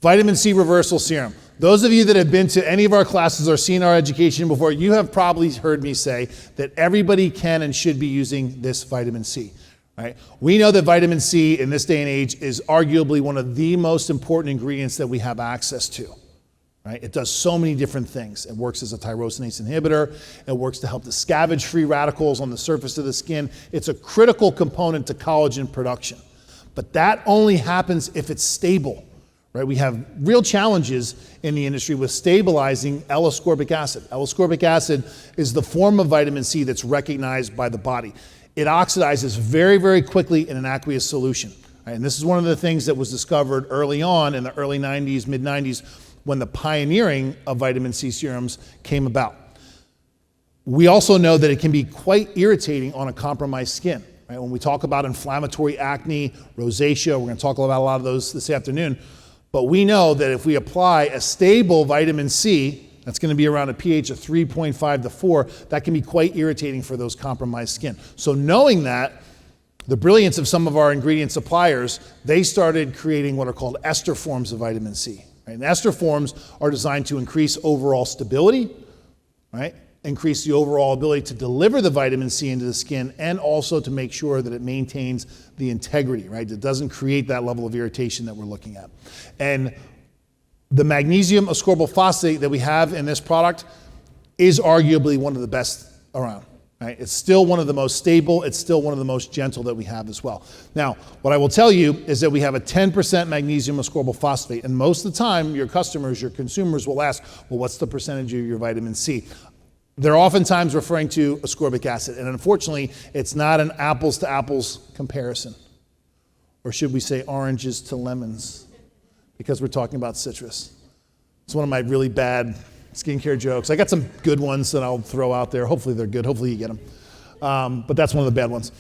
Vitamin C Reversal Serum. Those of you that have been to any of our classes or seen our education before, you have probably heard me say that everybody can and should be using this vitamin C. Right? We know that vitamin C in this day and age is arguably one of the most important ingredients that we have access to. Right? It does so many different things. It works as a tyrosinase inhibitor. It works to help to scavenge free radicals on the surface of the skin. It's a critical component to collagen production. But that only happens if it's stable. Right? We have real challenges in the industry with stabilizing L-ascorbic acid. L-ascorbic acid is the form of vitamin C that's recognized by the body. It oxidizes very, very quickly in an aqueous solution. Right? And this is one of the things that was discovered early on in the early 90s, mid 90s, when the pioneering of vitamin C serums came about. We also know that it can be quite irritating on a compromised skin. Right? When we talk about inflammatory acne, rosacea, we're going to talk about a lot of those this afternoon. But we know that if we apply a stable vitamin C, that's going to be around a pH of 3.5 to 4, that can be quite irritating for those compromised skin. So knowing that, the brilliance of some of our ingredient suppliers, they started creating what are called ester forms of vitamin C. Right? And ester forms are designed to increase overall stability, right? Increase the overall ability to deliver the vitamin C into the skin, and also to make sure that it maintains the integrity, right? It doesn't create that level of irritation that we're looking at. And the magnesium ascorbyl phosphate that we have in this product is arguably one of the best around, right? It's still one of the most stable. It's still one of the most gentle that we have as well. Now, what I will tell you is that we have a 10% magnesium ascorbyl phosphate. And most of the time, your customers, your consumers will ask, well, what's the percentage of your vitamin C? They're oftentimes referring to ascorbic acid, and unfortunately, it's not an apples to apples comparison. Or should we say oranges to lemons? Because we're talking about citrus. It's one of my really bad skincare jokes. I got some good ones that I'll throw out there. Hopefully they're good. Hopefully you get them. But that's one of the bad ones.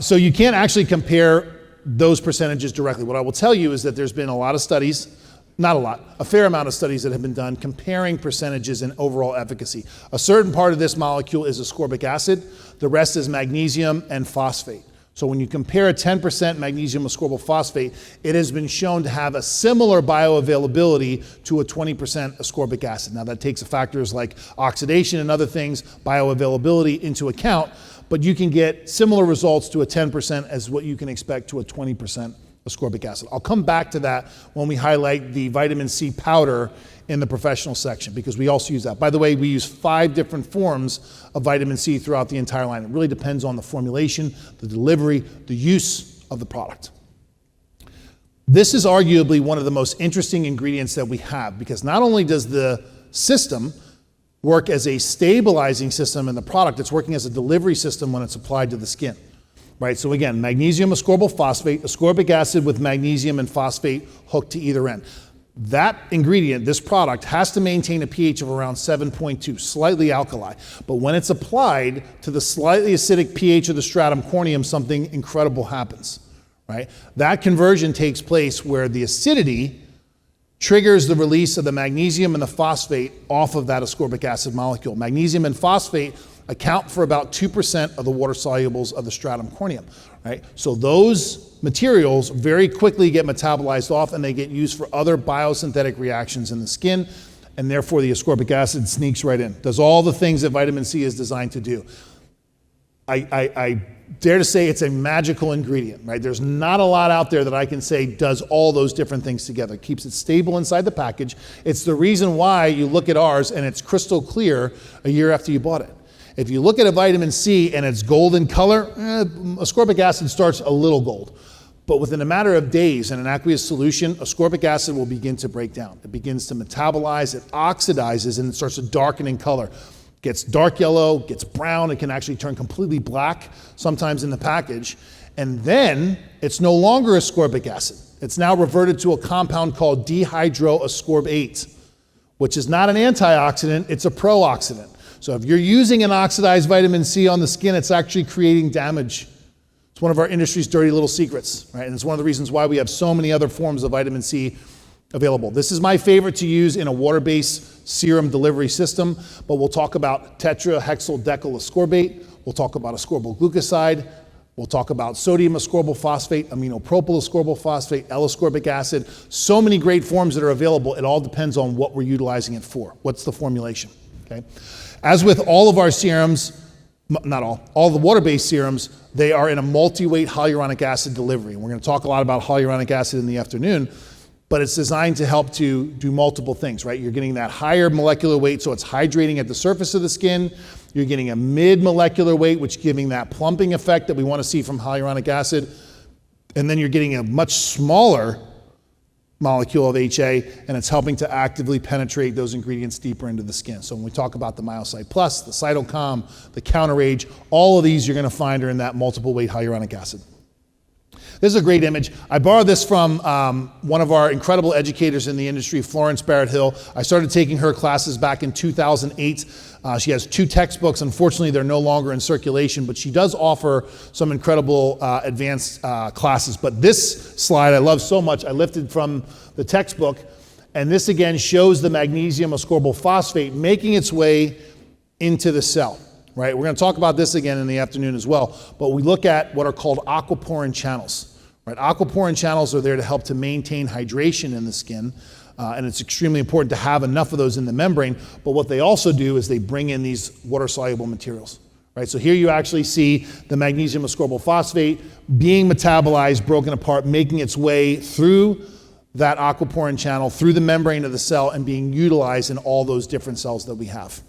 So you can't actually compare those percentages directly. What I will tell you is that there's been a lot of studies, not a lot, a fair amount of studies that have been done comparing percentages in overall efficacy. A certain part of this molecule is ascorbic acid. The rest is magnesium and phosphate. So when you compare a 10% magnesium ascorbyl phosphate, it has been shown to have a similar bioavailability to a 20% ascorbic acid. Now that takes factors like oxidation and other things, bioavailability into account, but you can get similar results to a 10% as what you can expect to a 20% ascorbic acid. I'll come back to that when we highlight the vitamin C powder in the professional section, because we also use that. By the way, we use 5 different forms of vitamin C throughout the entire line. It really depends on the formulation, the delivery, the use of the product. This is arguably one of the most interesting ingredients that we have, because not only does the system work as a stabilizing system in the product, it's working as a delivery system when it's applied to the skin. Right, so again, magnesium ascorbyl phosphate, ascorbic acid with magnesium and phosphate hooked to either end. That ingredient, this product, has to maintain a pH of around 7.2, slightly alkali. But when it's applied to the slightly acidic pH of the stratum corneum, something incredible happens. Right? That conversion takes place where the acidity triggers the release of the magnesium and the phosphate off of that ascorbic acid molecule. Magnesium and phosphate account for about 2% of the water solubles of the stratum corneum, right? So those materials very quickly get metabolized off, and they get used for other biosynthetic reactions in the skin, and therefore the ascorbic acid sneaks right in. Does all the things that vitamin C is designed to do. I dare to say it's a magical ingredient, right? There's not a lot out there that I can say does all those different things together. It keeps it stable inside the package. It's the reason why you look at ours and it's crystal clear a year after you bought it. If you look at a vitamin C and it's golden color, ascorbic acid starts a little gold. But within a matter of days in an aqueous solution, ascorbic acid will begin to break down. It begins to metabolize, it oxidizes, and it starts to darken in color. Gets dark yellow, gets brown, it can actually turn completely black sometimes in the package. And then it's no longer ascorbic acid. It's now reverted to a compound called dihydroascorbate, which is not an antioxidant, it's a pro-oxidant. So if you're using an oxidized vitamin C on the skin, it's actually creating damage. It's one of our industry's dirty little secrets, right? And it's one of the reasons why we have so many other forms of vitamin C available. This is my favorite to use in a water-based serum delivery system, but we'll talk about tetrahexyldecyl ascorbate, we'll talk about ascorbyl glucoside, We'll talk about sodium ascorbyl phosphate, aminopropyl ascorbyl phosphate, L-ascorbic acid. So many great forms that are available. It all depends on what we're utilizing it for. What's the formulation, okay? As with all of our serums, not all the water-based serums, they are in a multi-weight hyaluronic acid delivery. And we're going to talk a lot about hyaluronic acid in the afternoon, but it's designed to help to do multiple things, right? You're getting that higher molecular weight, so it's hydrating at the surface of the skin. You're getting a mid-molecular weight, which is giving that plumping effect that we want to see from hyaluronic acid. And then you're getting a much smaller molecule of HA, and it's helping to actively penetrate those ingredients deeper into the skin. So when we talk about the Myocyte Plus, the Cytocalm, the Counterage, all of these you're going to find are in that multiple weight hyaluronic acid. This is a great image. I borrowed this from one of our incredible educators in the industry, Florence Barrett-Hill. I started taking her classes back in 2008. She has 2 textbooks. Unfortunately, they're no longer in circulation, but she does offer some incredible advanced classes. But this slide I love so much. I lifted from the textbook, and this again shows the magnesium ascorbyl phosphate making its way into the cell. Right? We're going to talk about this again in the afternoon as well, but we look at what are called aquaporin channels. Right? Aquaporin channels are there to help to maintain hydration in the skin, and it's extremely important to have enough of those in the membrane, but what they also do is they bring in these water-soluble materials. Right? So here you actually see the magnesium ascorbyl phosphate being metabolized, broken apart, making its way through that aquaporin channel, through the membrane of the cell, and being utilized in all those different cells that we have.